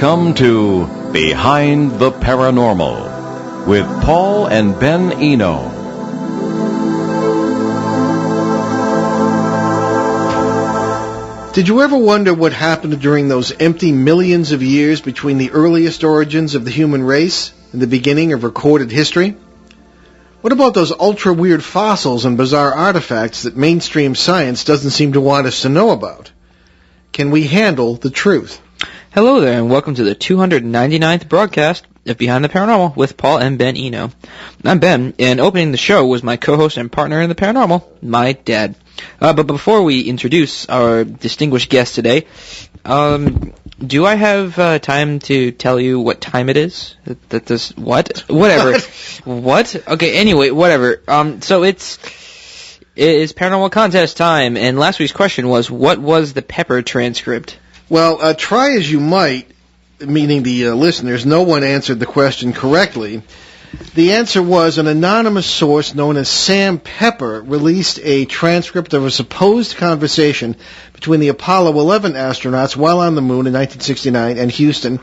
Welcome to Behind the Paranormal with Paul and Ben Eno. Did you ever wonder what happened during those empty millions of years between the earliest origins of the human race and the beginning of recorded history? What about those ultra-weird fossils and bizarre artifacts that mainstream science doesn't seem to want us to know about? Can we handle the truth? Hello there, and welcome to the 299th broadcast of Behind the Paranormal with Paul and Ben Eno. I'm Ben, and opening the show was my co-host and partner in the paranormal, my dad. But before we introduce our distinguished guest today, do I have time to tell you what time it is? What? Whatever. What? Okay, anyway, whatever. So it is paranormal contest time, and last week's question was, what was the Pepper transcript? Well, try as you might, meaning the listeners, no one answered the question correctly. The answer was an anonymous source known as Sam Pepper released a transcript of a supposed conversation between the Apollo 11 astronauts while on the moon in 1969 and Houston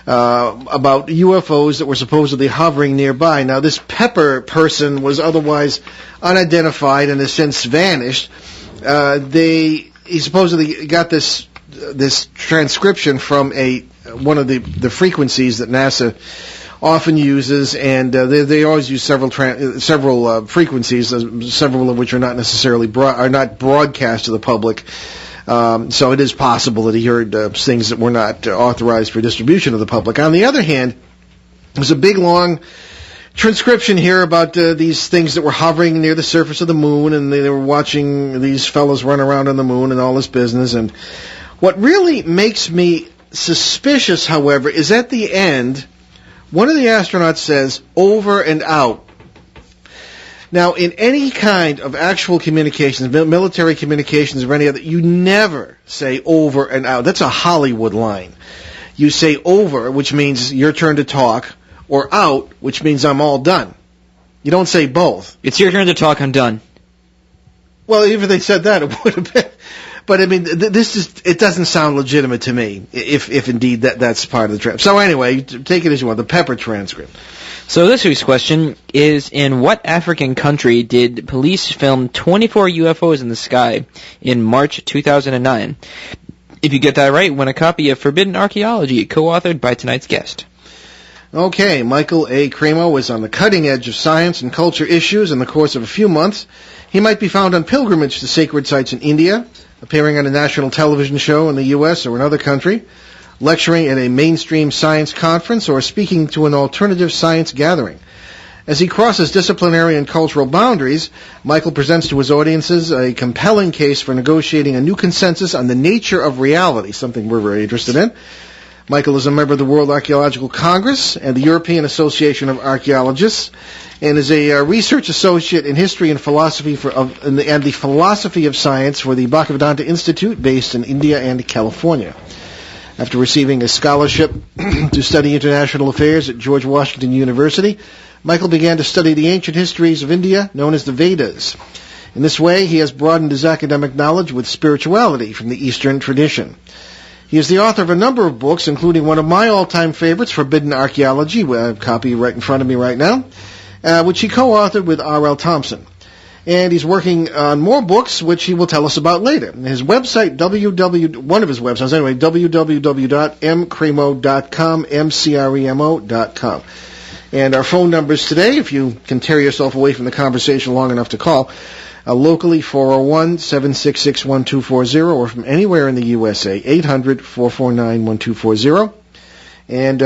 about UFOs that were supposedly hovering nearby. Now, this Pepper person was otherwise unidentified and has since vanished. He supposedly got this transcription from one of the frequencies that NASA often uses, and they always use several frequencies, several of which are not necessarily not broadcast to the public. So it is possible that he heard things that were not authorized for distribution to the public. On the other hand, there's a big long transcription here about these things that were hovering near the surface of the moon, and they were watching these fellows run around on the moon and all this business. And what really makes me suspicious, however, is at the end, one of the astronauts says, "over and out." Now, in any kind of actual communications, military communications or any other, you never say over and out. That's a Hollywood line. You say over, which means your turn to talk, or out, which means I'm all done. You don't say both. It's your turn to talk, I'm done. Well, even if they said that, it would have been. But I mean, it doesn't sound legitimate to me, if indeed that's part of the transcript. So anyway, take it as you want, the Pepper transcript. So this week's question is, in what African country did police film 24 UFOs in the sky in March 2009? If you get that right, win a copy of Forbidden Archaeology, co-authored by tonight's guest. Okay, Michael A. Cremo is on the cutting edge of science and culture issues in the course of a few months. He might be found on pilgrimage to sacred sites in India, appearing on a national television show in the U.S. or another country, lecturing at a mainstream science conference, or speaking to an alternative science gathering. As he crosses disciplinary and cultural boundaries, Michael presents to his audiences a compelling case for negotiating a new consensus on the nature of reality, something we're very interested in. Michael is a member of the World Archaeological Congress and the European Association of Archaeologists, and is a research associate in history and philosophy and the philosophy of science for the Bhaktivedanta Institute, based in India and California. After receiving a scholarship to study international affairs at George Washington University, Michael began to study the ancient histories of India, known as the Vedas. In this way, he has broadened his academic knowledge with spirituality from the Eastern tradition. He is the author of a number of books, including one of my all-time favorites, Forbidden Archaeology, I have a copy right in front of me right now, which he co-authored with R.L. Thompson. And he's working on more books, which he will tell us about later. His website, one of his websites anyway, www.mcremo.com, mcremo.com. And our phone numbers today, if you can tear yourself away from the conversation long enough to call, locally 401-766-1240, or from anywhere in the USA, 800-449-1240. And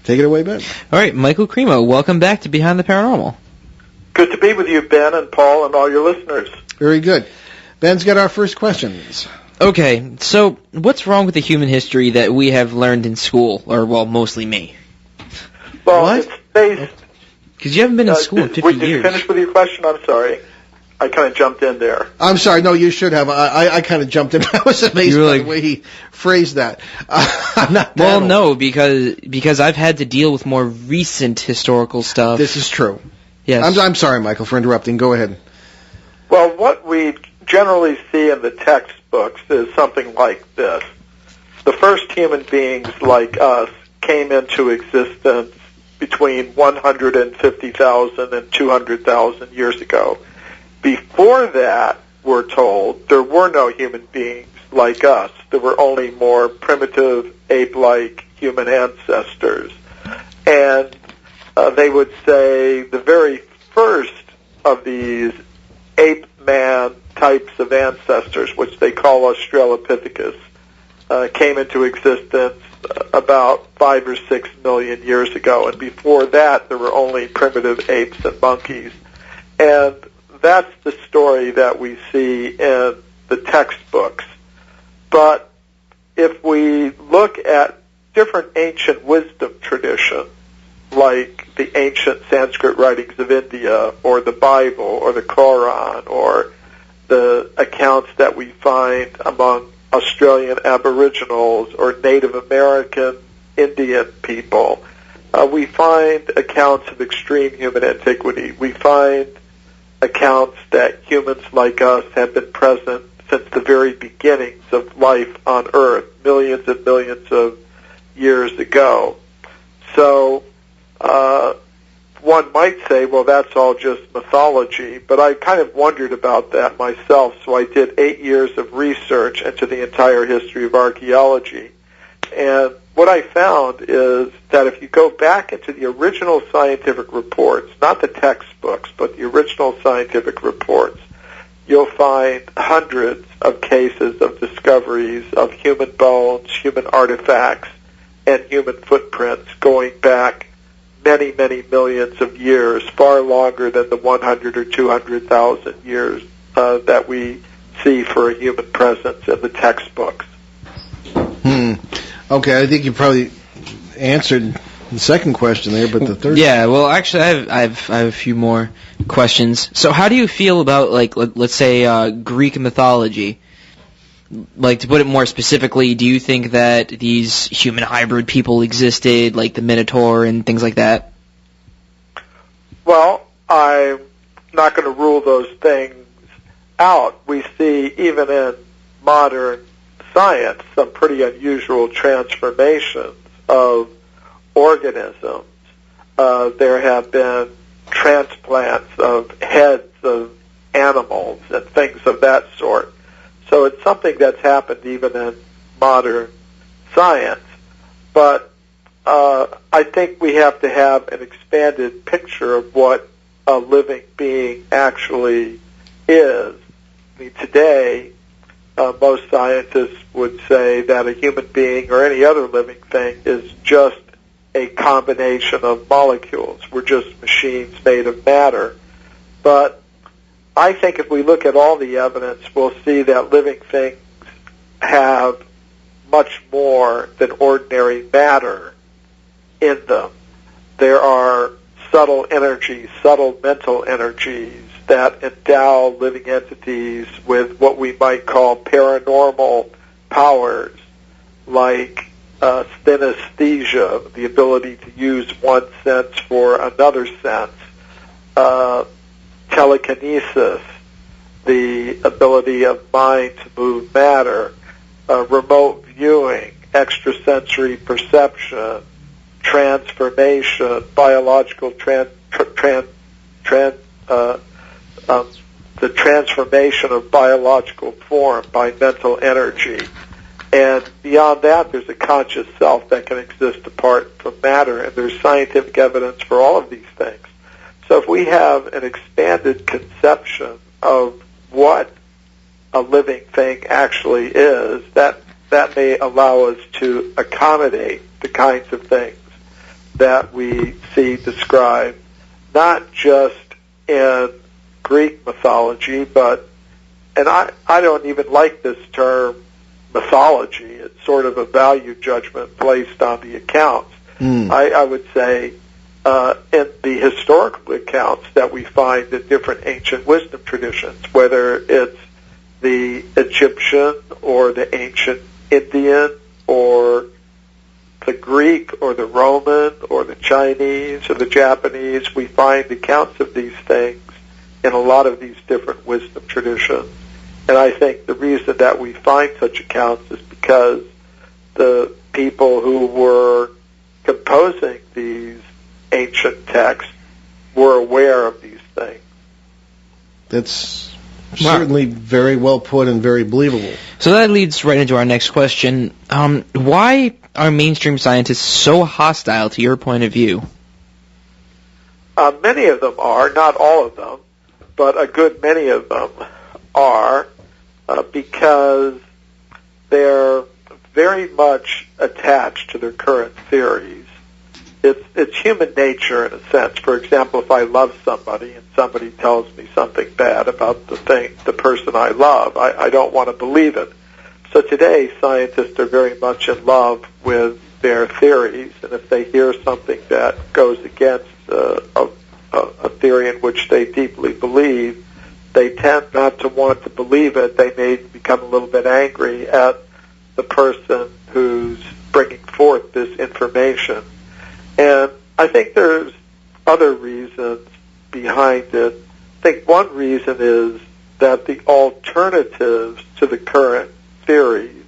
take it away, Ben. All right, Michael Cremo, welcome back to Behind the Paranormal. Good to be with you, Ben and Paul and all your listeners. Very good. Ben's got our first questions. Okay, so what's wrong with the human history that we have learned in school, or, well, mostly me? Well, What? it's based... Because you haven't been in school in 50 Did you years. finish with your question? I'm sorry. I kind of jumped in there. I'm sorry. No, you should have. I kind of jumped in. I was amazed by the way he phrased that. I'm not that old. No, because I've had to deal with more recent historical stuff. This is true. Yes. I'm sorry, Michael, for interrupting. Go ahead. Well, what we generally see in the textbooks is something like this. the first human beings like us came into existence between 150,000 and 200,000 years ago. Before that, we're told, there were no human beings like us. There were only more primitive, ape-like human ancestors. And they would say the very first of these ape-man types of ancestors, which they call Australopithecus, came into existence about 5 or 6 million years ago. And before that, there were only primitive apes and monkeys. And that's the story that we see in the textbooks. But if we look at different ancient wisdom traditions, like the ancient Sanskrit writings of India, or the Bible, or the Quran, or the accounts that we find among Australian Aboriginals or Native American Indian people, we find accounts of extreme human antiquity. We find accounts that humans like us have been present since the very beginnings of life on Earth, millions and millions of years ago. So one might say, well, that's all just mythology, but I kind of wondered about that myself, so I did 8 years of research into the entire history of archaeology. And what I found is that if you go back into the original scientific reports, not the textbooks, but the original scientific reports, you'll find hundreds of cases of discoveries of human bones, human artifacts, and human footprints going back many, many millions of years, far longer than the 100 or 200,000 years that we see for a human presence in the textbooks. Okay, I think you probably answered the second question there, but the third... Yeah, well, actually, I have a few more questions. So how do you feel about, like, let's say, Greek mythology? Like, to put it more specifically, do you think that these human hybrid people existed, like the Minotaur and things like that? Well, I'm not going to rule those things out. We see, even in modern science, some pretty unusual transformations of organisms. There have been transplants of heads of animals and things of that sort. So it's something that's happened even in modern science. But I think we have to have an expanded picture of what a living being actually is. I mean, today, most scientists would say that a human being or any other living thing is just a combination of molecules. We're just machines made of matter. But I think if we look at all the evidence, we'll see that living things have much more than ordinary matter in them. There are subtle energies, subtle mental energies that endow living entities with what we might call paranormal powers, like synesthesia, the ability to use one sense for another sense, telekinesis, the ability of mind to move matter, remote viewing, extrasensory perception, transformation, biological the transformation of biological form by mental energy. And beyond that, there's a conscious self that can exist apart from matter, and there's scientific evidence for all of these things. So if we have an expanded conception of what a living thing actually is, that may allow us to accommodate the kinds of things that we see described, not just in Greek mythology, but, and I don't even like this term mythology. It's sort of a value judgment placed on the accounts. I would say in the historical accounts that we find in different ancient wisdom traditions, whether it's the Egyptian or the ancient Indian or the Greek or the Roman or the Chinese or the Japanese, we find accounts of these things in a lot of these different wisdom traditions. And I think the reason that we find such accounts is because the people who were composing these ancient texts were aware of these things. That's certainly very well put and very believable. So that leads right into our next question. Why are mainstream scientists so hostile to your point of view? Many of them are, not all of them, but a good many of them are, because they're very much attached to their current theories. It's human nature in a sense. For example, if I love somebody and somebody tells me something bad about the person I love, I don't want to believe it. So today, scientists are very much in love with their theories, and if they hear something that goes against a theory in which they deeply believe, they tend not to want to believe it. They may become a little bit angry at the person who's bringing forth this information. And I think there's other reasons behind it. I think one reason is that the alternatives to the current theories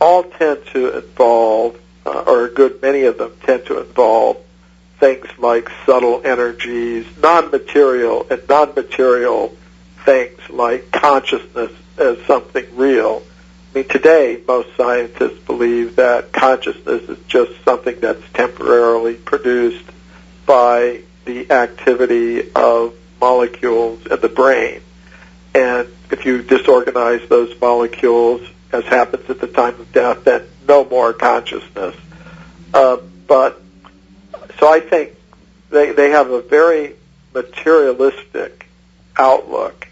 all tend to involve, or a good many of them tend to involve, things like subtle energies, non-material things like consciousness as something real. I mean, today, most scientists believe that consciousness is just something that's temporarily produced by the activity of molecules in the brain. And if you disorganize those molecules, as happens at the time of death, then no more consciousness. But so I think they have a very materialistic outlook.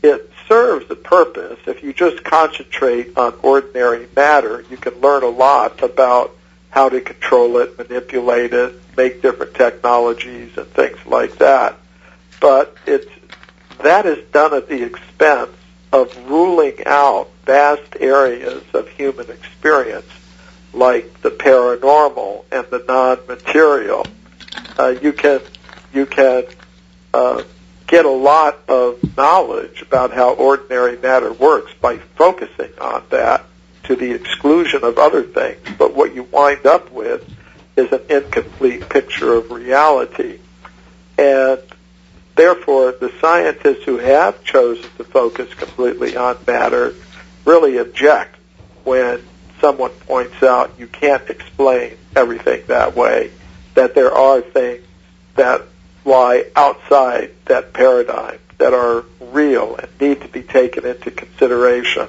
It serves a purpose. If you just concentrate on ordinary matter, you can learn a lot about how to control it, manipulate it, make different technologies and things like that. But that is done at the expense of ruling out vast areas of human experience, like the paranormal and the non-material. You can get a lot of knowledge about how ordinary matter works by focusing on that to the exclusion of other things. But what you wind up with is an incomplete picture of reality. And therefore, the scientists who have chosen to focus completely on matter really object when someone points out you can't explain everything that way, that there are things that lie outside that paradigm that are real and need to be taken into consideration.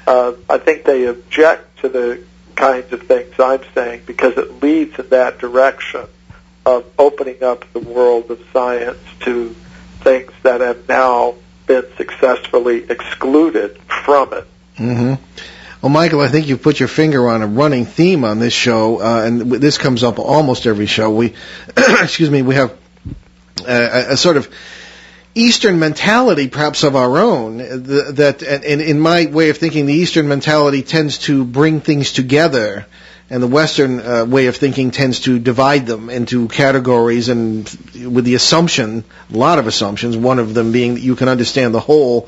I think they object to the kinds of things I'm saying because it leads in that direction of opening up the world of science to things that have now been successfully excluded from it. Mm-hmm. Well, Michael, I think you've put your finger on a running theme on this show, and this comes up almost every show. We have a sort of Eastern mentality, perhaps of our own, that and in my way of thinking, the Eastern mentality tends to bring things together, and the Western way of thinking tends to divide them into categories, and with the assumption, a lot of assumptions, one of them being that you can understand the whole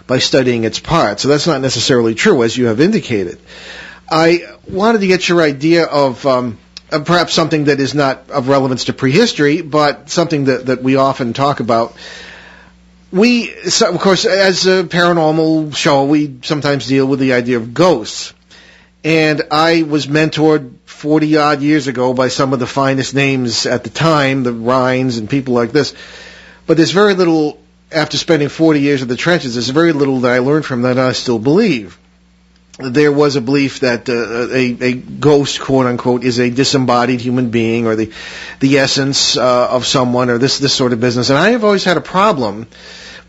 by studying its parts. So that's not necessarily true, as you have indicated. I wanted to get your idea of perhaps something that is not of relevance to prehistory, but something that we often talk about. Of course, as a paranormal show, we sometimes deal with the idea of ghosts. And I was mentored 40-odd years ago by some of the finest names at the time, the Rhines and people like this. But there's very little, after spending 40 years in the trenches, there's very little that I learned from that I still believe. There was a belief that a ghost, quote-unquote, is a disembodied human being or the essence of someone or this sort of business. And I have always had a problem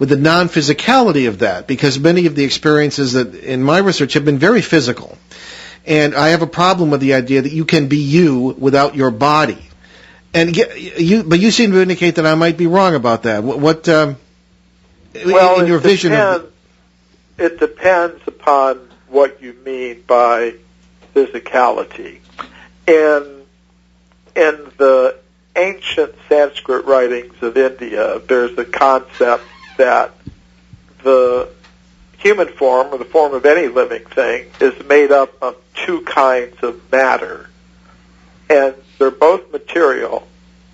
with the non-physicality of that because many of the experiences that in my research have been very physical. And I have a problem with the idea that you can be you without your body. But you seem to indicate that I might be wrong about that. What in your vision of it depends upon what you mean by physicality. In the ancient Sanskrit writings of India, there's a concept that the human form, or the form of any living thing, is made up of two kinds of matter, and they're both material,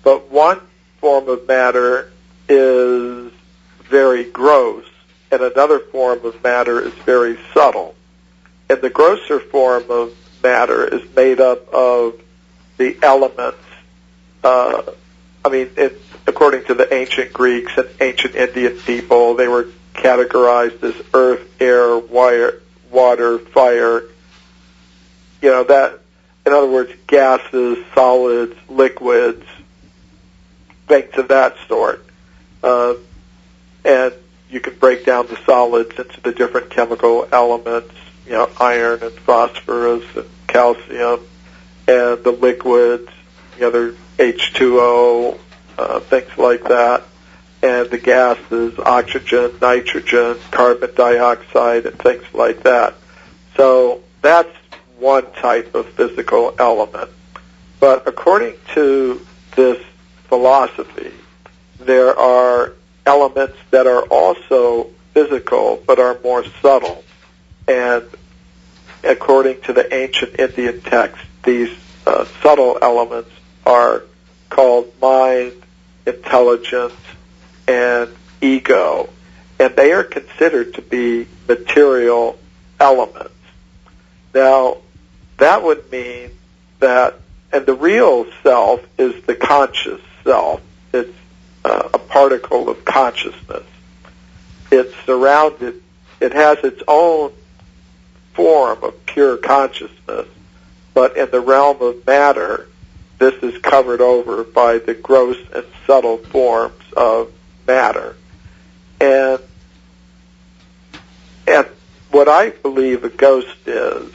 but one form of matter is very gross, and another form of matter is very subtle. And the grosser form of matter is made up of the elements. According to the ancient Greeks and ancient Indian people, they were categorized as earth, air, water, fire. That, in other words, gases, solids, liquids, things of that sort. And you can break down the solids into the different chemical elements, iron and phosphorus and calcium, and the liquids, the other H2O, things like that, and the gases, oxygen, nitrogen, carbon dioxide, and things like that. So that's one type of physical element. But according to this philosophy, there are elements that are also physical but are more subtle. And according to the ancient Indian text, these subtle elements are called mind, intelligence, and ego. And they are considered to be material elements. Now, that would mean that, and the real self is the conscious self. It's a particle of consciousness. It's surrounded, it has its own form of pure consciousness, but in the realm of matter, this is covered over by the gross and subtle forms of matter. And what I believe a ghost is,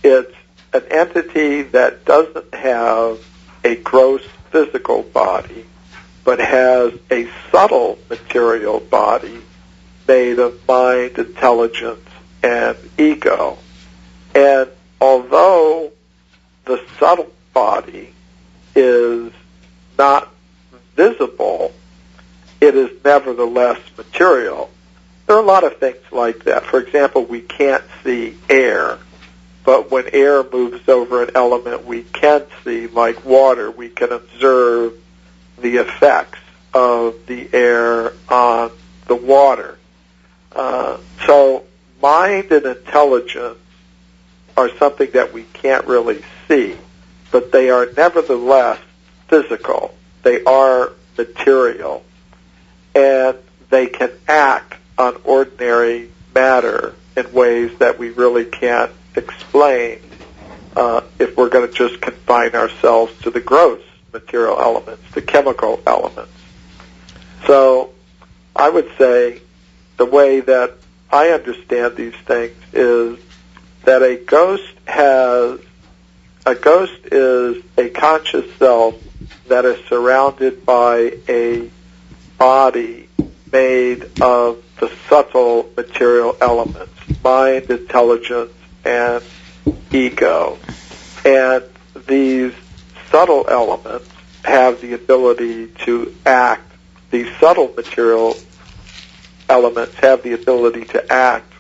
it's an entity that doesn't have a gross physical body, but has a subtle material body made of mind, intelligence, and ego. And although the subtle body is not visible, it is nevertheless material. There are a lot of things like that. For example, we can't see air, but when air moves over an element we can see, like water, we can observe the effects of the air on the water. So mind and intelligence are something that we can't really see, but they are nevertheless physical. They are material, and they can act on ordinary matter in ways that we really can't explain if we're going to just confine ourselves to the gross material elements, the chemical elements. So I would say the way that I understand these things is that a ghost is a conscious self that is surrounded by a body made of the subtle material elements, mind, intelligence, and ego. And these subtle elements have the ability to act, these subtle material elements have the ability to act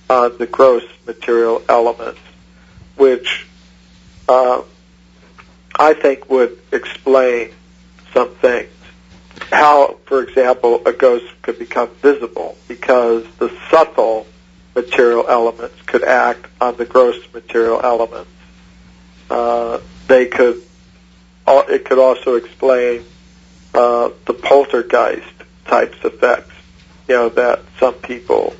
on the gross material elements, which I think would explain some things. How, for example, a ghost could become visible because the subtle material elements could act on the gross material elements. It could also explain the poltergeist types effects, that some people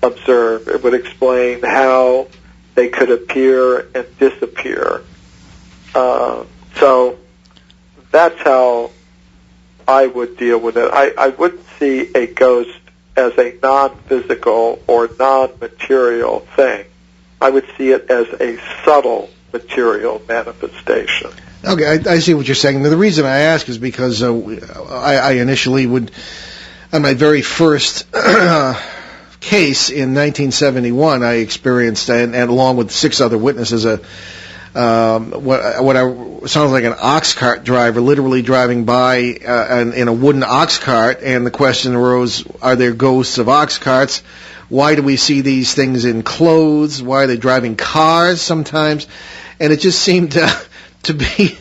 observe. It would explain how they could appear and disappear. So that's how I would deal with it. I wouldn't see a ghost as a non-physical or non-material thing. I would see it as a subtle material manifestation. Okay, I see what you're saying. Now, the reason I ask is because I initially would, on my very first case in 1971, I experienced, and along with 6 other witnesses, what I sounds like an ox cart driver literally driving by in a wooden ox cart, and the question arose, are there ghosts of ox carts? Why do we see these things in clothes? Why are they driving cars sometimes? And it just seemed to be...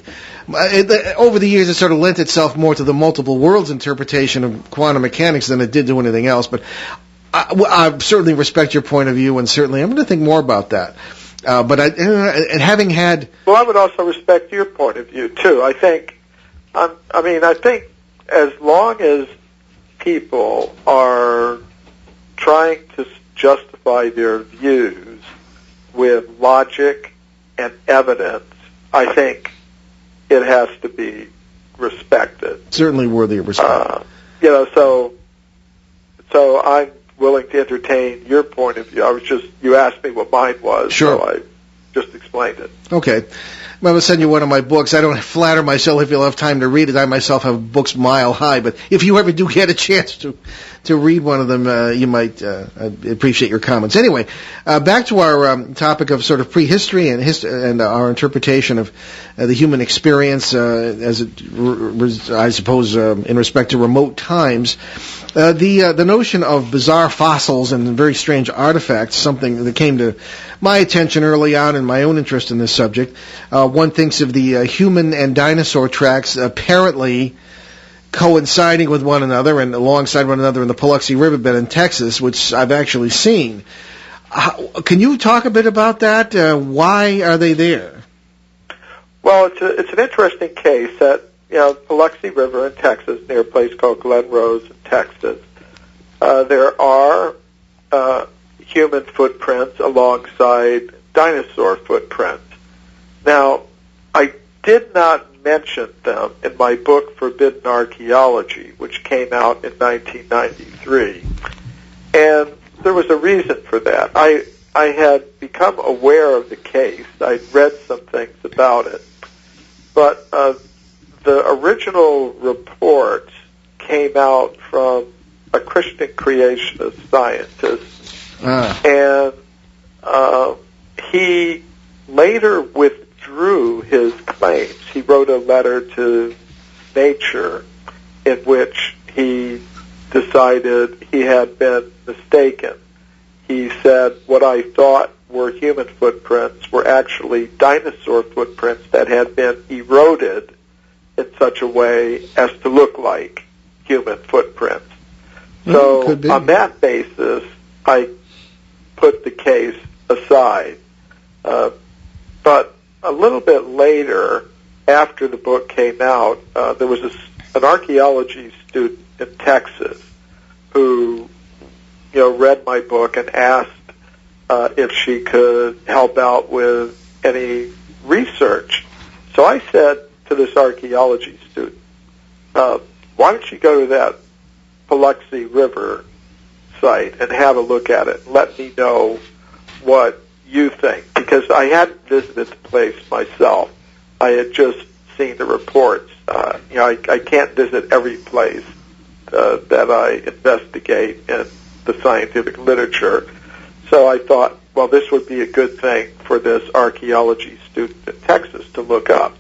over the years, it sort of lent itself more to the multiple worlds interpretation of quantum mechanics than it did to anything else. But I certainly respect your point of view, and certainly I'm going to think more about that. And having had... Well, I would also respect your point of view, too. I think as long as people are trying to justify their views with logic and evidence, I think it has to be respected. Certainly worthy of respect. So I'm willing to entertain your point of view. You asked me what mine was, sure. So I just explained it. Okay. I'm going to send you one of my books. I don't flatter myself if you'll have time to read it. I myself have books mile high, but if you ever do get a chance to read one of them, you might I'd appreciate your comments. Anyway, back to our topic of sort of prehistory and our interpretation of the human experience as it, I suppose, in respect to remote times. The notion of bizarre fossils and very strange artifacts, something that came to my attention early on in my own interest in this subject. One thinks of the human and dinosaur tracks apparently coinciding with one another and alongside one another in the Paluxy Riverbed in Texas, which I've actually seen. Can you talk a bit about that? Why are they there? Well, it's an interesting case that, Paluxy River in Texas, near a place called Glen Rose in Texas, there are human footprints alongside dinosaur footprints. Now, I did not mention them in my book Forbidden Archaeology, which came out in 1993, and there was a reason for that. I had become aware of the case. I'd read some things about it, but the original report came out from a Christian creationist scientist, and he later withdrew his claims. He wrote a letter to Nature in which he decided he had been mistaken. He said, what I thought were human footprints were actually dinosaur footprints that had been eroded in such a way as to look like human footprints. So on that basis, I put the case aside. But a little bit later, after the book came out, there was an archaeology student in Texas who, read my book and asked if she could help out with any research. So I said to this archaeology student, why don't you go to that Paluxy River site and have a look at it and let me know what you think, because I hadn't visited the place myself. I had just seen the reports. I can't visit every place that I investigate in the scientific literature. So I thought, well, this would be a good thing for this archaeology student in Texas to look up.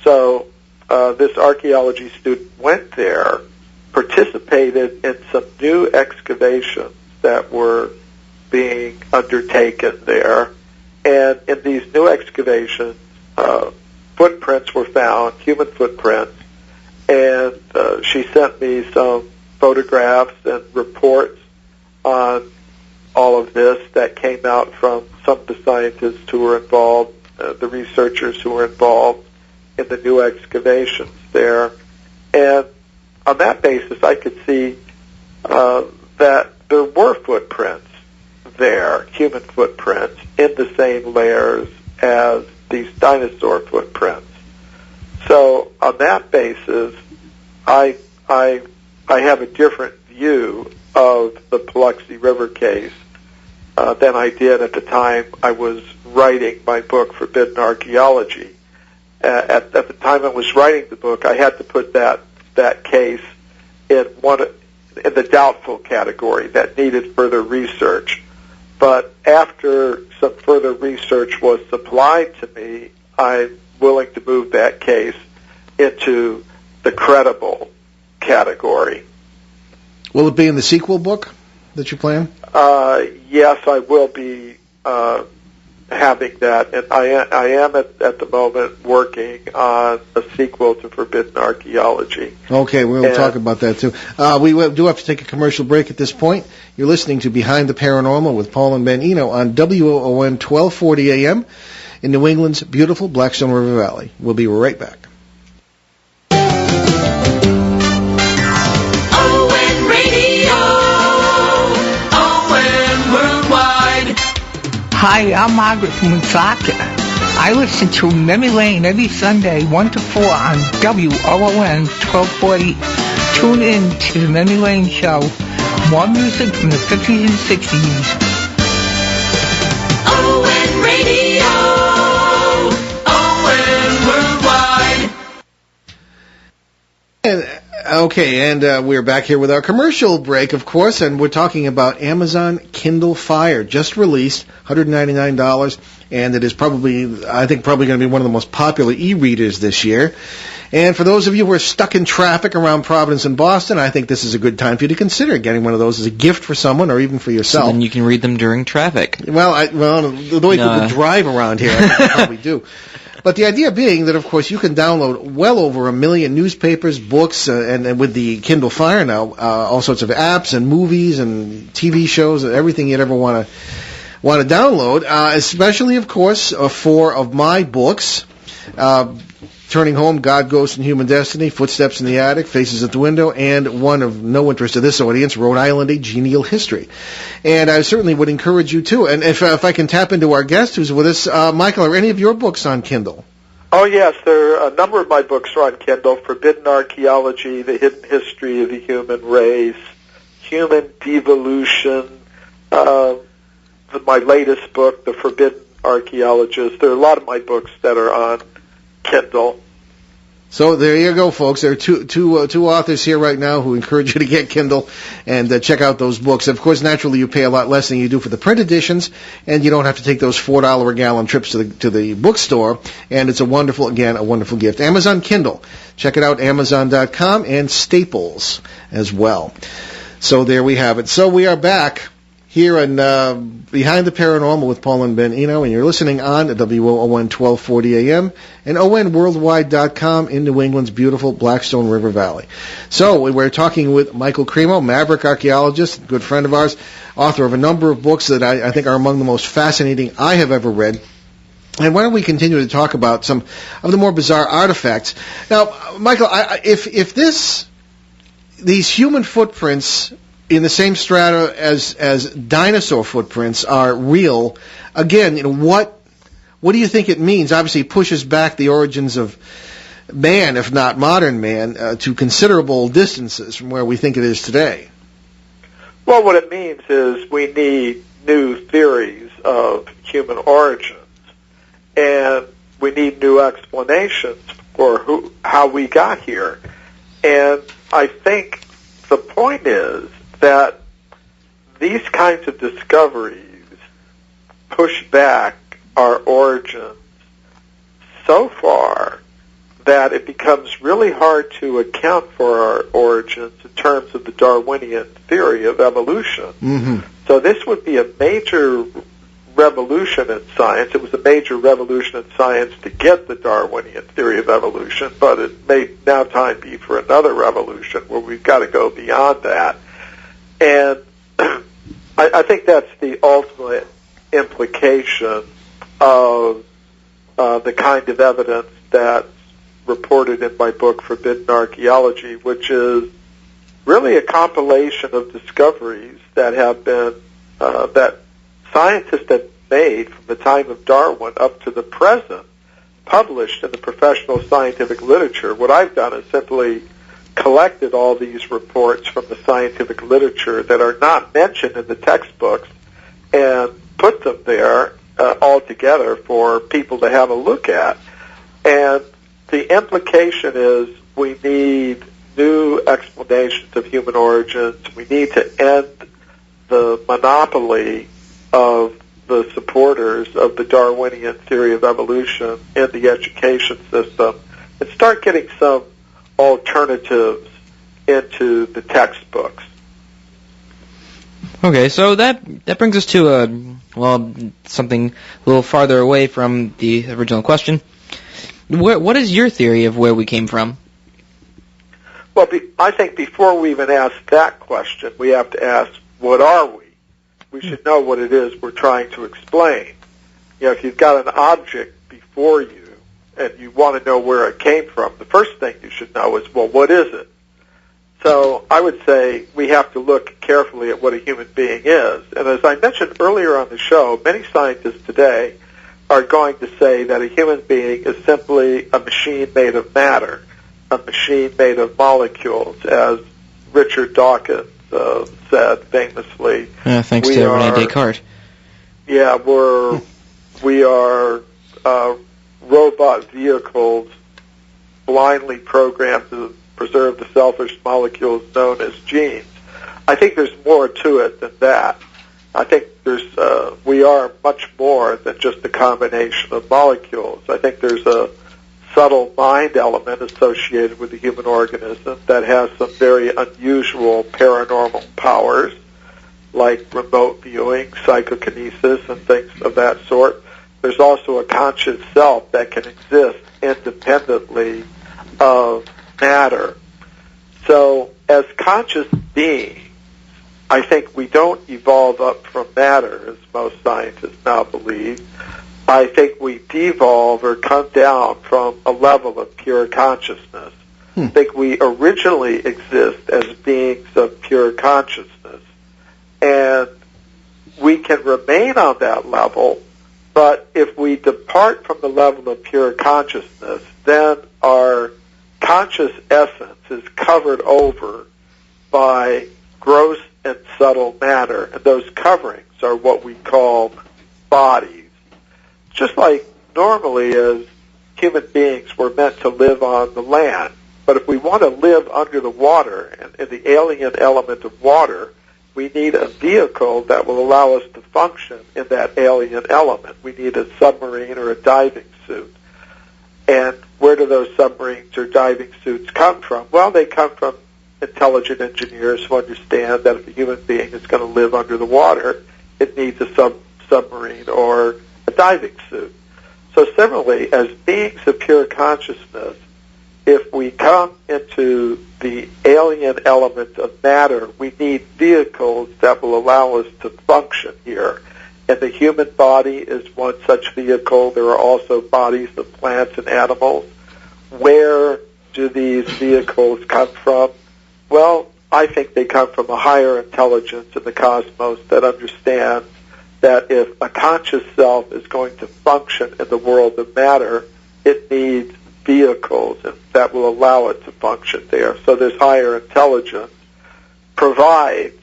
So this archaeology student went there, participated in some new excavations that were being undertaken there, and in these new excavations, footprints were found, human footprints, and she sent me some photographs and reports on all of this that came out from some of the scientists who were involved, the researchers who were involved in the new excavations there. And on that basis, I could see that there were footprints there, human footprints, in the same layers as these dinosaur footprints. So on that basis, I have a different view of the Paluxy River case than I did at the time I was writing my book, Forbidden Archaeology. At the time I was writing the book, I had to put that case in the doubtful category that needed further research. But after some further research was supplied to me, I'm willing to move that case into the credible category. Will it be in the sequel book that you plan? Yes, I will be having that, and I am at the moment working on a sequel to Forbidden Archaeology. Okay, we'll talk about that too. We do have to take a commercial break at this point. You're listening to Behind the Paranormal with Paul and Ben Eno on WOON 1240 AM in New England's beautiful Blackstone River Valley. We'll be right back. Hi, I'm Margaret from Woonsocket. I listen to Memory Lane every Sunday, 1 to 4 on WOON 1240. Tune in to the Memory Lane Show. More music from the 50s and 60s. ON Radio. ON Worldwide. And we're back here with our commercial break, of course, and we're talking about Amazon Kindle Fire, just released, $199, and it is probably going to be one of the most popular e-readers this year. And for those of you who are stuck in traffic around Providence and Boston, I think this is a good time for you to consider getting one of those as a gift for someone or even for yourself. So then you can read them during traffic. Well, the way people drive around here, I think they probably do. But the idea being that, of course, you can download well over 1 million newspapers, books, and with the Kindle Fire now, all sorts of apps and movies and TV shows and everything you'd ever want to download. Especially, of course, 4 of my books: Turning Home, God, Ghost, and Human Destiny, Footsteps in the Attic, Faces at the Window, and one of no interest to this audience, Rhode Island, A Genial History. And I certainly would encourage you to. And if I can tap into our guest who's with us, Michael, are any of your books on Kindle? Oh, yes. A number of my books are on Kindle. Forbidden Archaeology, The Hidden History of the Human Race, Human Devolution, my latest book, The Forbidden Archaeologist. There are a lot of my books that are on Kindle. So there you go, folks. There are two authors here right now who encourage you to get Kindle and check out those books. Of course, naturally, you pay a lot less than you do for the print editions, and you don't have to take those $4 a gallon trips to the bookstore. And it's a wonderful gift. Amazon Kindle. Check it out, Amazon.com, and Staples as well. So there we have it. So we are back here on Behind the Paranormal with Paul and Ben Eno, and you're listening on WOON 1240 AM and ONWorldwide.com in New England's beautiful Blackstone River Valley. So we're talking with Michael Cremo, maverick archaeologist, good friend of ours, author of a number of books that I think are among the most fascinating I have ever read. And why don't we continue to talk about some of the more bizarre artifacts? Now, Michael, if these human footprints in the same strata as dinosaur footprints are real, again, what do you think it means? Obviously, it pushes back the origins of man, if not modern man, to considerable distances from where we think it is today. Well, what it means is we need new theories of human origins, and we need new explanations for how we got here. And I think the point is that these kinds of discoveries push back our origins so far that it becomes really hard to account for our origins in terms of the Darwinian theory of evolution. Mm-hmm. So this would be a major revolution in science. It was a major revolution in science to get the Darwinian theory of evolution, but it may now time be for another revolution where we've got to go beyond that. And I think that's the ultimate implication of the kind of evidence that's reported in my book, Forbidden Archaeology, which is really a compilation of discoveries that have been, that scientists have made from the time of Darwin up to the present, published in the professional scientific literature. What I've done is simply collected all these reports from the scientific literature that are not mentioned in the textbooks and put them there all together for people to have a look at. And the implication is we need new explanations of human origins. We need to end the monopoly of the supporters of the Darwinian theory of evolution in the education system and start getting some alternatives into the textbooks. Okay, so that brings us to something a little farther away from the original question. What is your theory of where we came from? Well, I think before we even ask that question, we have to ask, what are we? We should know what it is we're trying to explain. If you've got an object before you and you want to know where it came from, the first thing you should know is, well, what is it? So I would say we have to look carefully at what a human being is. And as I mentioned earlier on the show, many scientists today are going to say that a human being is simply a machine made of matter, a machine made of molecules, as Richard Dawkins said famously. Thanks to René Descartes. Yeah, we are robot vehicles blindly programmed to preserve the selfish molecules known as genes. I think there's more to it than that. I think we are much more than just a combination of molecules. I think there's a subtle mind element associated with the human organism that has some very unusual paranormal powers, like remote viewing, psychokinesis, and things of that sort. There's also a conscious self that can exist independently of matter. So as conscious beings, I think we don't evolve up from matter, as most scientists now believe. I think we devolve or come down from a level of pure consciousness. I think we originally exist as beings of pure consciousness. And we can remain on that level, but if we depart from the level of pure consciousness, then our conscious essence is covered over by gross and subtle matter, and those coverings are what we call bodies. Just like normally as human beings we're meant to live on the land, but if we want to live under the water and in the alien element of water, we need a vehicle that will allow us to function in that alien element. We need a submarine or a diving suit. And where do those submarines or diving suits come from? Well, they come from intelligent engineers who understand that if a human being is going to live under the water, it needs a submarine or a diving suit. So similarly, as beings of pure consciousness, if we come into the alien element of matter, we need vehicles that will allow us to function here. And the human body is one such vehicle. There are also bodies of plants and animals. Where do these vehicles come from? Well, I think they come from a higher intelligence in the cosmos that understands that if a conscious self is going to function in the world of matter, it needs vehicles that will allow it to function there. So this higher intelligence provides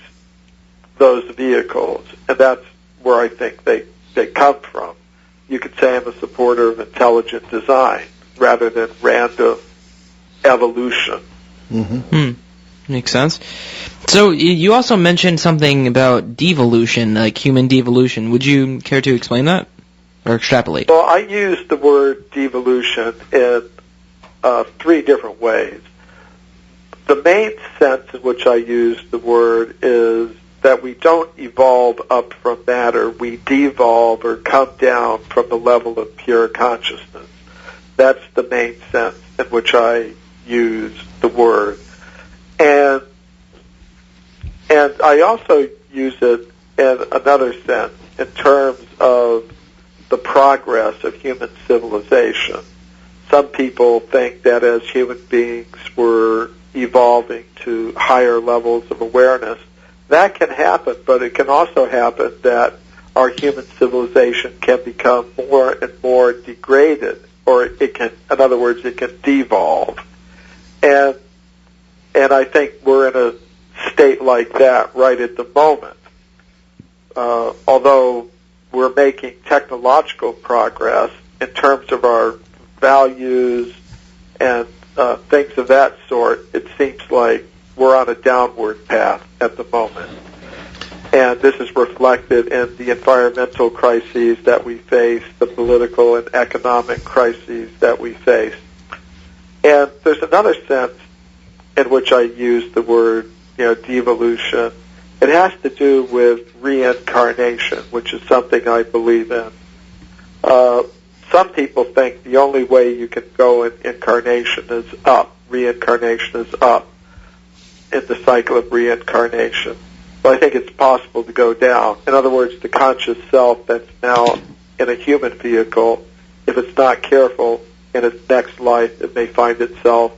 those vehicles, and that's where I think they come from. You could say I'm a supporter of intelligent design rather than random evolution. Makes sense. So you also mentioned something about devolution, like human devolution. Would you care to explain that or extrapolate? Well, I use the word devolution in 3 different ways. The main sense in which I use the word is that we don't evolve up from matter. We devolve or come down from the level of pure consciousness. That's the main sense in which I use the word. And I also use it in another sense in terms of the progress of human civilization. Some people think that as human beings we're evolving to higher levels of awareness. That can happen, but it can also happen that our human civilization can become more and more degraded, or it can, in other words, it can devolve. And I think we're in a state like that right at the moment. Although we're making technological progress in terms of our values and things of that sort, it seems like we're on a downward path at the moment. And this is reflected in the environmental crises that we face, the political and economic crises that we face. And there's another sense in which I use the word, devolution. It has to do with reincarnation, which is something I believe in. Some people think the only way you can go in incarnation is up. Reincarnation is up in the cycle of reincarnation. But I think it's possible to go down. In other words, the conscious self that's now in a human vehicle, if it's not careful, in its next life, it may find itself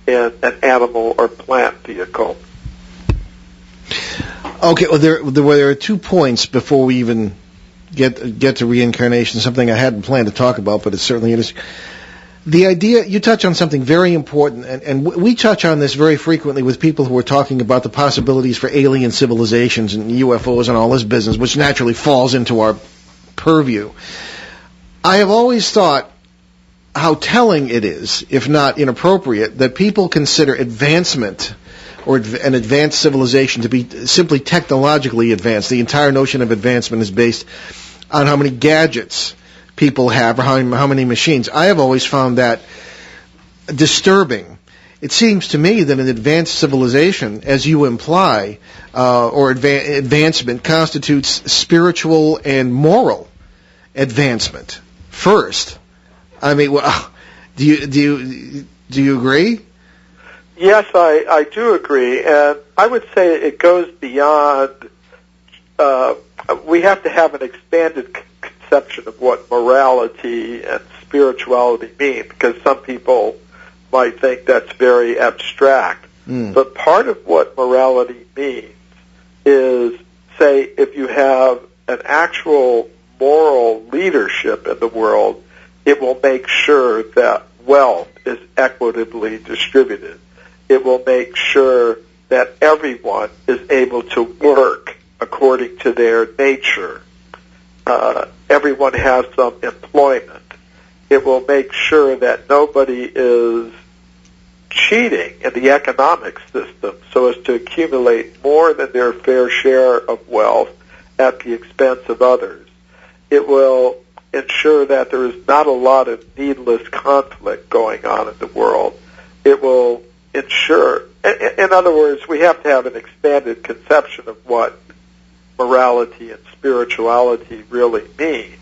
in an animal or plant vehicle. Okay, well, there are 2 points before we even get to reincarnation, something I hadn't planned to talk about, but it's certainly interesting. The idea, you touch on something very important, and we touch on this very frequently with people who are talking about the possibilities for alien civilizations and UFOs and all this business, which naturally falls into our purview. I have always thought how telling it is, if not inappropriate, that people consider advancement or an advanced civilization to be simply technologically advanced. The entire notion of advancement is based on how many gadgets people have or how many machines. I have always found that disturbing. It seems to me that an advanced civilization, as you imply, or advancement constitutes spiritual and moral advancement first. I mean, well, do you agree? Yes, I do agree, and I would say it goes beyond. We have to have an expanded conception of what morality and spirituality mean, because some people might think that's very abstract. But part of what morality means is, say, if you have an actual moral leadership in the world, it will make sure that wealth is equitably distributed. It will make sure that everyone is able to work according to their nature. Everyone has some employment. It will make sure that nobody is cheating in the economic system so as to accumulate more than their fair share of wealth at the expense of others. It will ensure that there is not a lot of needless conflict going on in the world. It will ensure, in other words, we have to have an expanded conception of what morality and spirituality really mean,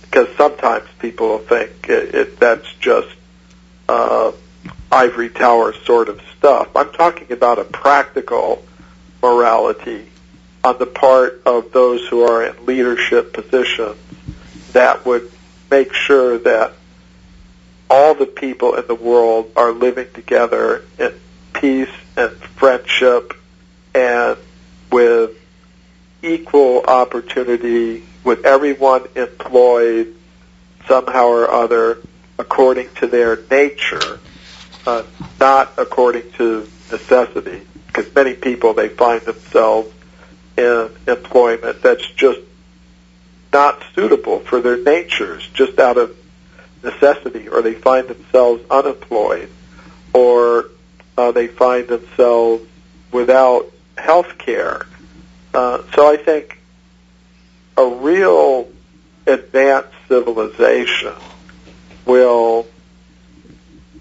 because sometimes people think that's just ivory tower sort of stuff. I'm talking about a practical morality on the part of those who are in leadership positions that would make sure that all the people in the world are living together in peace and friendship and with equal opportunity, with everyone employed somehow or other according to their nature, not according to necessity. Because many people, they find themselves in employment that's just not suitable for their natures, just out of necessity, or they find themselves unemployed, or they find themselves without health care. So I think a real advanced civilization will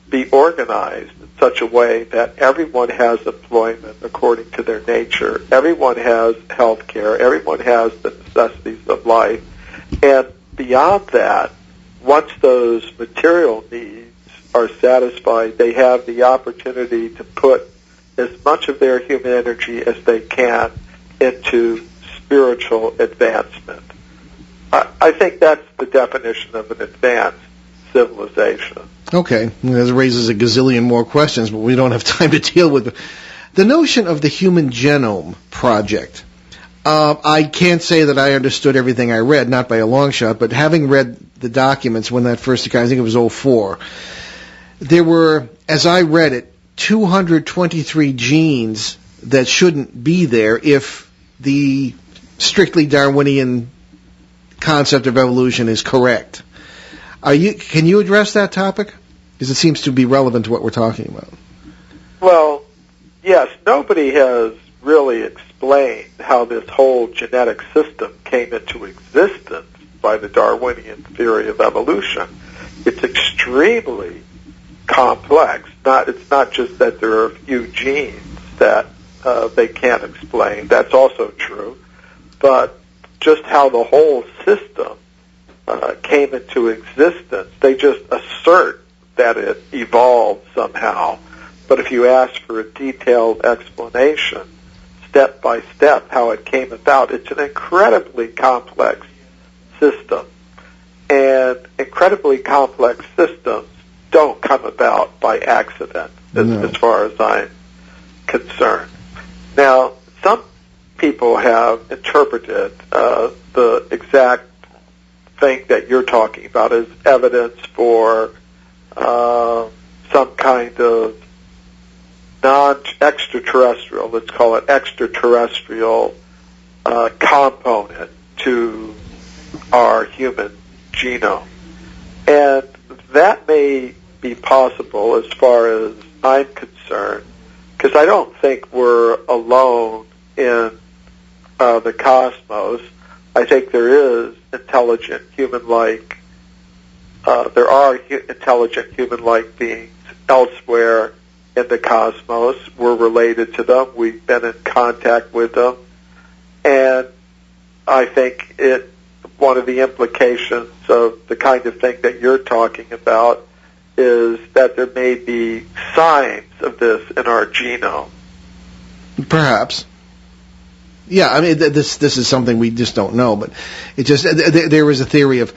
be organized in such a way that everyone has employment according to their nature, everyone has health care, everyone has the necessities of life, and beyond that, once those material needs are satisfied, they have the opportunity to put as much of their human energy as they can into spiritual advancement. I think that's the definition of an advanced civilization. Okay, that raises a gazillion more questions, but we don't have time to deal with them. The notion of the Human Genome Project. I can't say that I understood everything I read, not by a long shot, but having read the documents when that first occurred, I think it was 2004, there were, as I read it, 223 genes that shouldn't be there if the strictly Darwinian concept of evolution is correct. Can you address that topic? Because it seems to be relevant to what we're talking about. Well, yes, nobody has really explained explain how this whole genetic system came into existence by the Darwinian theory of evolution. It's extremely complex. It's not just that there are a few genes that they can't explain. That's also true. But just how the whole system came into existence, they just assert that it evolved somehow. But if you ask for a detailed explanation, step by step, how it came about, it's an incredibly complex system. And incredibly complex systems don't come about by accident, as far as I'm concerned. Now, some people have interpreted the exact thing that you're talking about as evidence for some kind of non-extraterrestrial, let's call it extraterrestrial component to our human genome. And that may be possible as far as I'm concerned, because I don't think we're alone in the cosmos. I think there is intelligent human-like, there are intelligent human-like beings elsewhere in the cosmos. We're related to them. We've been in contact with them. And I think one of the implications of the kind of thing that you're talking about is that there may be signs of this in our genome. Perhaps. Yeah, I mean, this is something we just don't know, but it just, there was a theory of,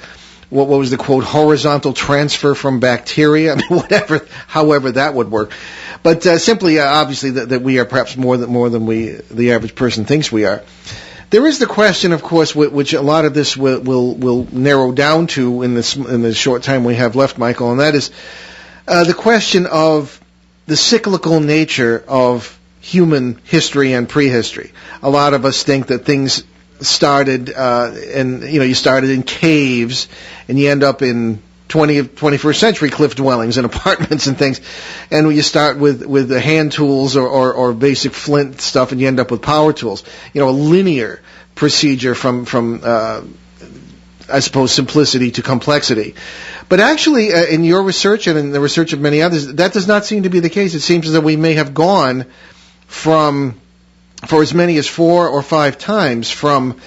what was the quote, horizontal transfer from bacteria? I mean, however that would work. But simply, obviously, that we are perhaps more than the average person thinks we are. There is the question, of course, which a lot of this will narrow down to in the short time we have left, Michael, and that is the question of the cyclical nature of human history and prehistory. A lot of us think that things started, you started in caves, and you end up in 21st century cliff dwellings and apartments and things, and you start with the hand tools or basic flint stuff, and you end up with power tools. A linear procedure from I suppose simplicity to complexity. But actually, in your research and in the research of many others, that does not seem to be the case. It seems as though we may have gone for as many as 4 or 5 times from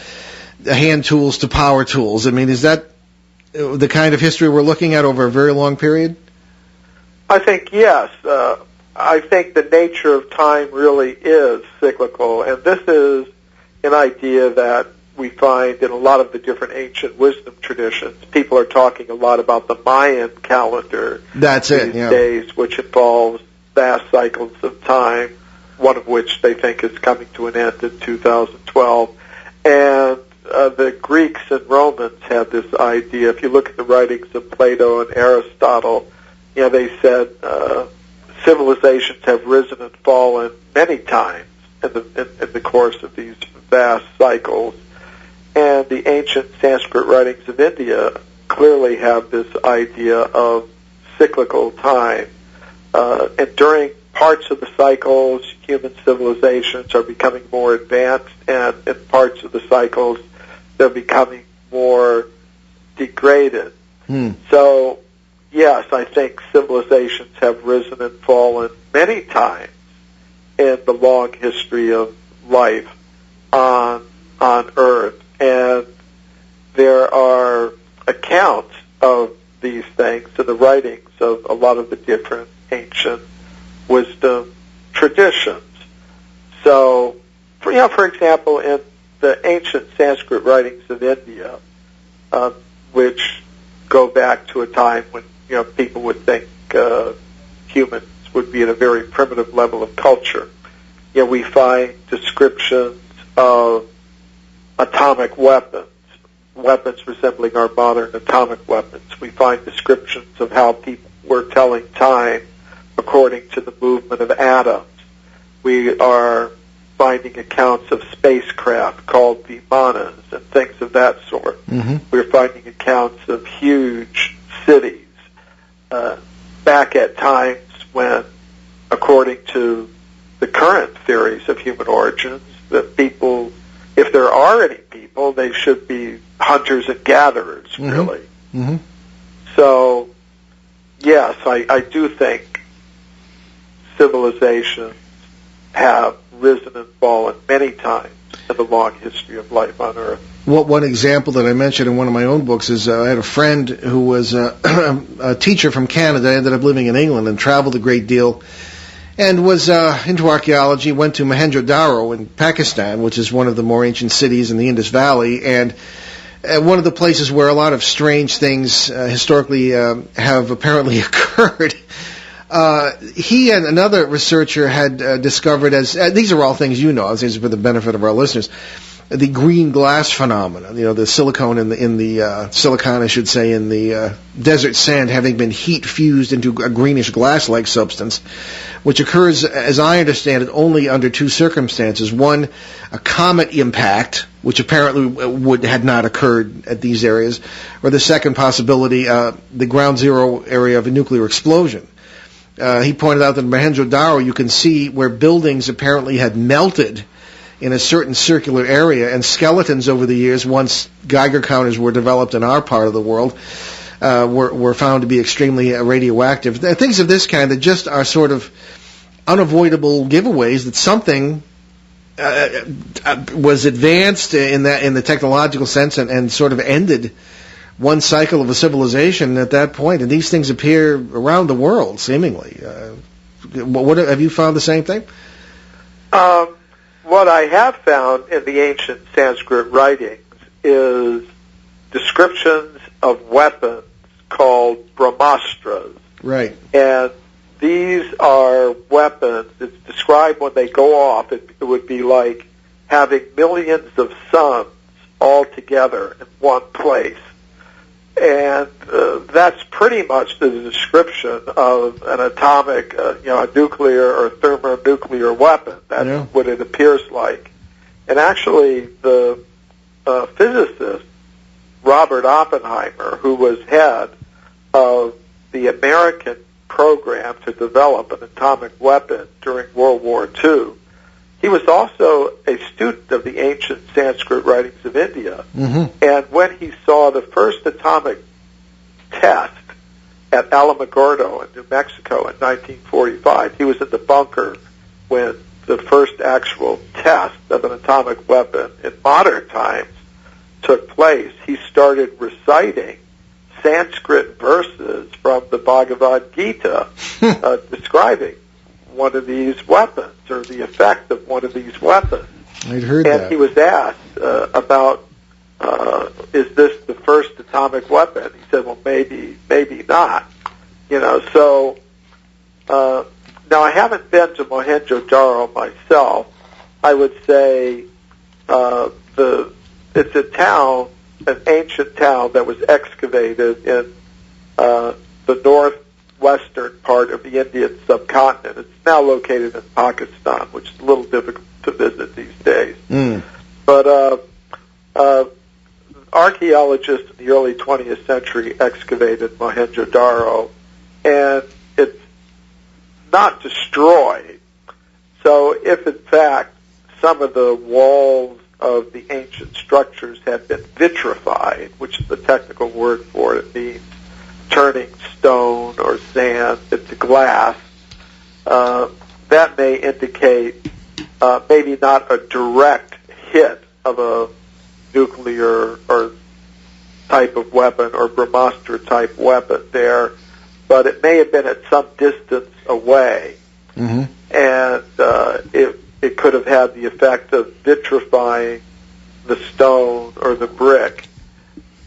hand tools to power tools. I mean, is that the kind of history we're looking at over a very long period? I think yes. I think the nature of time really is cyclical, and this is an idea that we find in a lot of the different ancient wisdom traditions. People are talking a lot about the Mayan calendar these days, which involves vast cycles of time, one of which they think is coming to an end in 2012. And the Greeks and Romans had this idea. If you look at the writings of Plato and Aristotle, they said civilizations have risen and fallen many times in the course of these vast cycles. And the ancient Sanskrit writings of India clearly have this idea of cyclical time. And during parts of the cycles, human civilizations are becoming more advanced, and in parts of the cycles, they're becoming more degraded. So, yes, I think civilizations have risen and fallen many times in the long history of life on Earth. And there are accounts of these things in the writings of a lot of the different ancient wisdom traditions. So, for example, in the ancient Sanskrit writings of India, which go back to a time when people would think humans would be at a very primitive level of culture, we find descriptions of atomic weapons resembling our modern atomic weapons. We find descriptions of how people were telling time according to the movement of atoms. We are finding accounts of spacecraft called vimanas and things of that sort. We're finding accounts of huge cities back at times when, according to the current theories of human origins, that people, if there are any people, they should be hunters and gatherers, really. Mm-hmm. So, yes, I do think civilizations have risen and fallen many times in the long history of life on Earth. One example that I mentioned in one of my own books is I had a friend who was a teacher from Canada, ended up living in England and traveled a great deal, and was into archaeology, went to Mohenjo-Daro in Pakistan, which is one of the more ancient cities in the Indus Valley, and one of the places where a lot of strange things historically have apparently occurred. He and another researcher had discovered, these are all things you know, these are for the benefit of our listeners, the green glass phenomenon. You know, the silicon in the silicon, I should say, in the desert sand having been heat fused into a greenish glass-like substance, which occurs, as I understand it, only under two circumstances. One, a comet impact, which apparently had not occurred at these areas, or the second possibility, the ground zero area of a nuclear explosion. He pointed out that in Mohenjo-Daro you can see where buildings apparently had melted in a certain circular area, and skeletons over the years, once Geiger counters were developed in our part of the world, were found to be extremely radioactive. Things of this kind that just are sort of unavoidable giveaways that something was advanced in the technological sense and sort of ended one cycle of a civilization at that point. And these things appear around the world, seemingly. Have you found the same thing? What I have found in the ancient Sanskrit writings is descriptions of weapons called brahmastras. Right. And these are weapons, it's described when they go off, it would be like having millions of suns all together in one place. And that's pretty much the description of an atomic, a nuclear or thermonuclear weapon. That's what it appears like. And actually, the physicist Robert Oppenheimer, who was head of the American program to develop an atomic weapon during World War II, he was also a student of the ancient Sanskrit writings of India. Mm-hmm. And when he saw the first atomic test at Alamogordo in New Mexico in 1945, he was in the bunker when the first actual test of an atomic weapon in modern times took place. He started reciting Sanskrit verses from the Bhagavad Gita describing one of these weapons or the effect of one of these weapons. I'd heard and that. He was asked about, is this the first atomic weapon? He said, well, maybe not. So now I haven't been to Mohenjo-Daro myself. I would say it's a town, an ancient town that was excavated in the northwestern part of the Indian subcontinent. It's now located in Pakistan, which is a little difficult to visit these days. Mm. But archaeologists in the early 20th century excavated Mohenjo-Daro, and it's not destroyed. So if, in fact, some of the walls of the ancient structures had been vitrified, which is the technical word for it, it means turning stone or sand into glass, that may indicate maybe not a direct hit of a nuclear or type of weapon or Brahmastra type weapon there, but it may have been at some distance away. Mm-hmm. And it could have had the effect of vitrifying the stone or the brick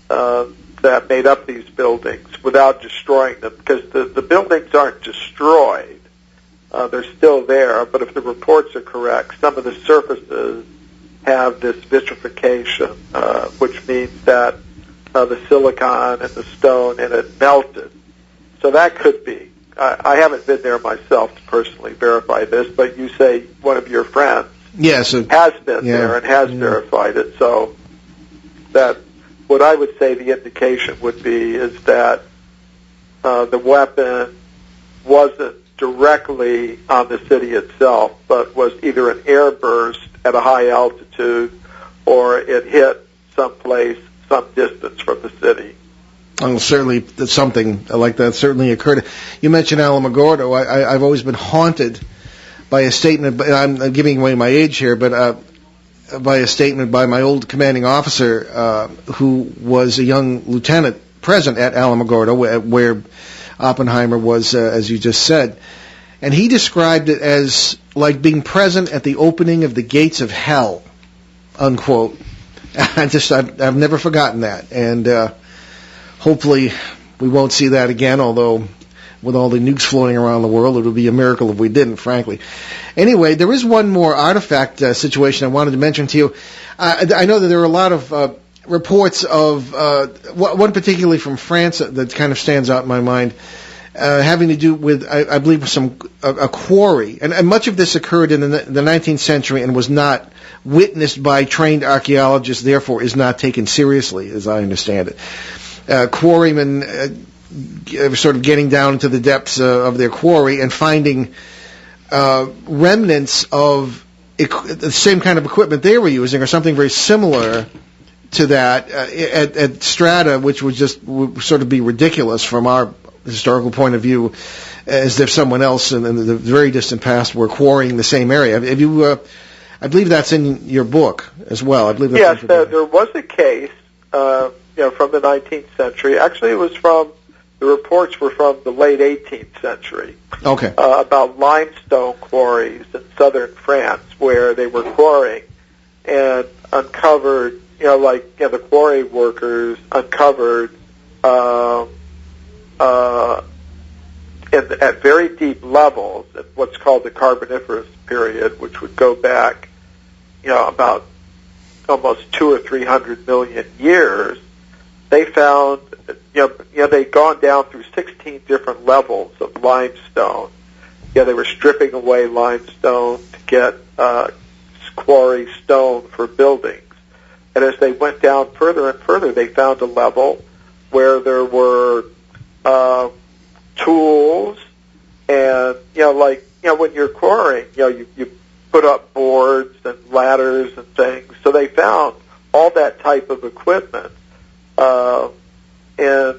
that made up these buildings without destroying them, because the buildings aren't destroyed. They're still there, but if the reports are correct, some of the surfaces have this vitrification, which means that the silicon and the stone in it melted. So that could be. I haven't been there myself to personally verify this, but you say one of your friends has been there and has verified it. So that what I would say the indication would be is that the weapon wasn't directly on the city itself, but was either an airburst at a high altitude, or it hit someplace, some distance from the city. Well, certainly something like that certainly occurred. You mentioned Alamogordo. I've always been haunted by a statement. I'm giving away my age here, but by a statement by my old commanding officer, who was a young lieutenant present at Alamogordo, where Oppenheimer was, as you just said. And he described it as like being present at the opening of the gates of hell, unquote. I've never forgotten that. And hopefully we won't see that again, although with all the nukes floating around the world, it would be a miracle if we didn't, frankly. Anyway, there is one more artifact situation I wanted to mention to you. I know that there are a lot of reports of, one particularly from France that kind of stands out in my mind, having to do with, I believe, a quarry. And much of this occurred in the 19th century and was not witnessed by trained archaeologists, therefore is not taken seriously, as I understand it. Quarrymen sort of getting down into the depths of their quarry and finding remnants of the same kind of equipment they were using, or something very similar to that at strata, which would sort of be ridiculous from our historical point of view, as if someone else in the very distant past were quarrying the same area. Have you? I believe that's in your book as well. I believe that's yes, there was a case, from the 19th century. Actually, the reports were from the late 18th century. Okay. About limestone quarries in southern France, where they were quarrying and uncovered, the quarry workers uncovered at very deep levels, at what's called the Carboniferous period, which would go back, about almost 200 or 300 million years. They found, they'd gone down through 16 different levels of limestone. They were stripping away limestone to get quarry stone for buildings. And as they went down further and further, they found a level where there were tools and, when you're quarrying, you put up boards and ladders and things. So they found all that type of equipment in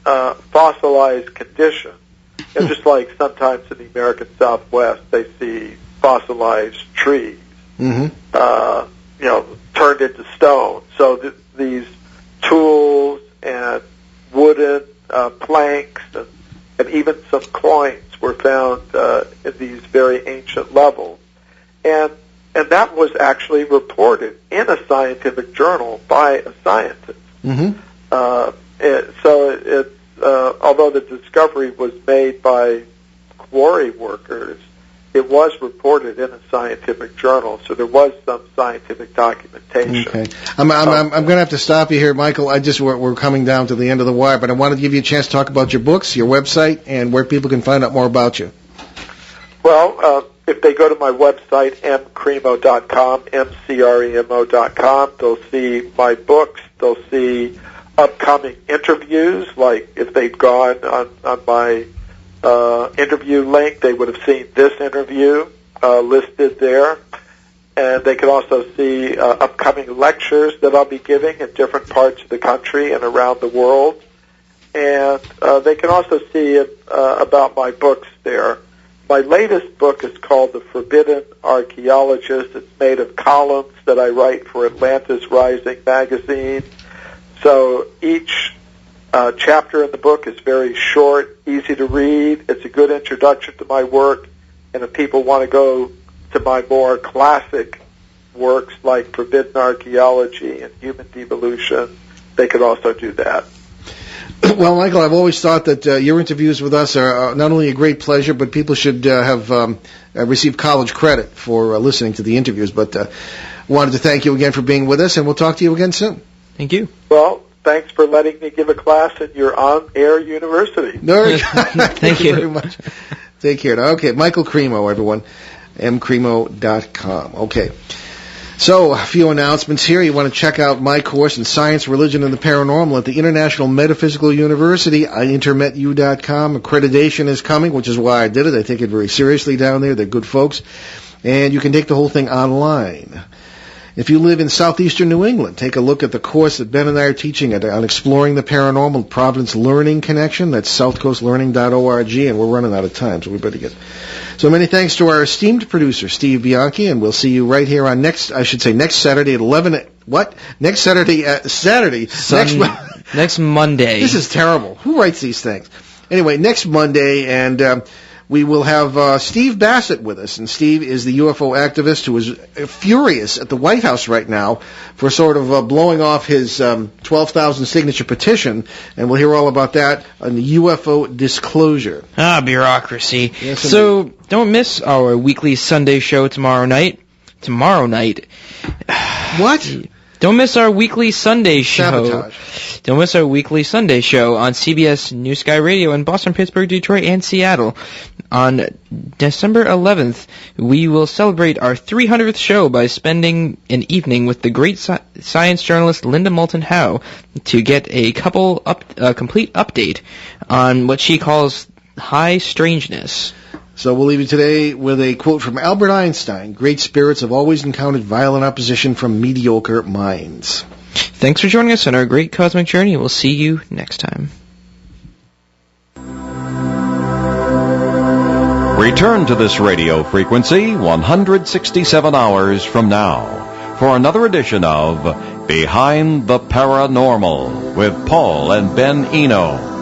fossilized condition. Just like sometimes in the American Southwest, they see fossilized trees, turned into stone. So these tools and wooden planks and even some coins were found in these very ancient levels. And that was actually reported in a scientific journal by a scientist. Although the discovery was made by quarry workers, it was reported in a scientific journal, so there was some scientific documentation. Okay, I'm going to have to stop you here, Michael. We're coming down to the end of the wire, but I wanted to give you a chance to talk about your books, your website, and where people can find out more about you. Well, if they go to my website, mcremo.com, mcremo.com, they'll see my books. They'll see upcoming interviews. Like if they'd gone on my interview link, they would have seen this interview listed there. And they could also see upcoming lectures that I'll be giving in different parts of the country and around the world. And they can also see about my books there. My latest book is called The Forbidden Archaeologist. It's made of columns that I write for Atlantis Rising magazine. So each chapter in the book is very short, easy to read. It's a good introduction to my work. And if people want to go to my more classic works like Forbidden Archaeology and Human Devolution, they could also do that. Well, Michael, I've always thought that your interviews with us are not only a great pleasure, but people should have received college credit for listening to the interviews. But wanted to thank you again for being with us, and we'll talk to you again soon. Thank you. Well, thanks for letting me give a class in your on-air university. Thank you very much. Take care. Now, okay, Michael Cremo, everyone. mcremo.com. Okay. So, a few announcements here. You want to check out my course in Science, Religion, and the Paranormal at the International Metaphysical University, intermetu.com. Accreditation is coming, which is why I did it. I take it very seriously down there. They're good folks. And you can take the whole thing online. If you live in southeastern New England, take a look at the course that Ben and I are teaching on Exploring the Paranormal, Providence Learning Connection. That's southcoastlearning.org, and we're running out of time, so we better get. So many thanks to our esteemed producer, Steve Bianchi, and we'll see you right here on next Saturday at 11. What? Next Saturday Next Monday. This is terrible. Who writes these things? Anyway, next Monday, and we will have Steve Bassett with us. And Steve is the UFO activist who is furious at the White House right now for sort of blowing off his 12,000 signature petition. And we'll hear all about that on the UFO disclosure. Bureaucracy. Yes, so don't miss our weekly Sunday show tomorrow night. What? Don't miss our weekly Sunday show. Sabotage. Don't miss our weekly Sunday show on CBS New Sky Radio in Boston, Pittsburgh, Detroit, and Seattle. On December 11th, we will celebrate our 300th show by spending an evening with the great science journalist Linda Moulton Howe to get a complete update on what she calls high strangeness. So we'll leave you today with a quote from Albert Einstein. Great spirits have always encountered violent opposition from mediocre minds. Thanks for joining us on our great cosmic journey. We'll see you next time. Return to this radio frequency 167 hours from now for another edition of Behind the Paranormal with Paul and Ben Eno.